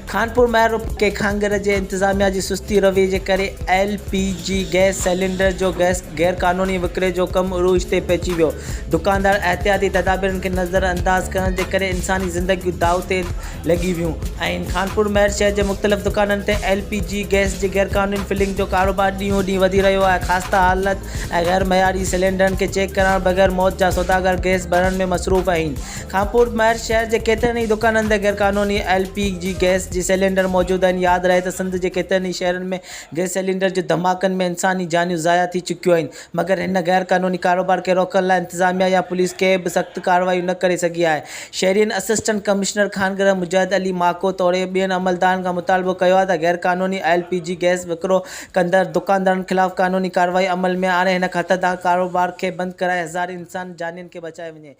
खानपुर महर के खांगर जे इंतजामिया जी सुस्ती रवैये जे करे LPG गैस सिलेंडर जो गैस गैर कानूनी विकिरे जो कमु उरूज ते पहुची वियो। दुकानदार एहतियाती तदाबीरनि खे नज़रअंदाज करण जे करे इंसानी ज़िंदगियूं दाव ते लॻी वियूं आहिनि। खानपुर महर शहर जे मुख़्तलिफ़ दुकाननि ते LPG गैस जी गैर कानूनी फिलिंग जो कारोबार ॾींहों ॾींहुं वधी रहियो आहे। ख़ास्ता हालत ऐं गैर मयारी सिलेंडरनि खे चेक करण बग़ैर मौत जा सौदागर गैस भरण में मसरूफ़ आहिनि। खानपुर महर शहर जे केतिरनि ई दुकाननि ते गैर कानूनी LPG गैस जी सिलेंडर मौजूद आहिनि। यादि रहे त सिंध जे केतिरनि ई शहरनि में गैस सिलेंडर जे धमाकनि में इंसानी जानियूं ज़ाया थी चुकियूं आहिनि, मगर हिन गैर कानूनी कारोबार खे रोकण लाइ इंतज़ामिया या पुलिस के बि सख़्त कार्रवाई न करे सघी आहे। शहरीनि असिस्टेंट कमिश्नर खानगर मुजाहिद अली माको तौरे ॿियनि अमलदारनि खां मुतालबो कयो आहे त गैर कानूनी LPG गैस विकिरो कंदड़ दुकानदारनि ख़िलाफ़ कानूनी कार्रवाई अमल में आणे हिन ख़तरनाक कारोबार खे बंदि कराए हज़ार इंसान जानियुनि खे बचाए वञे।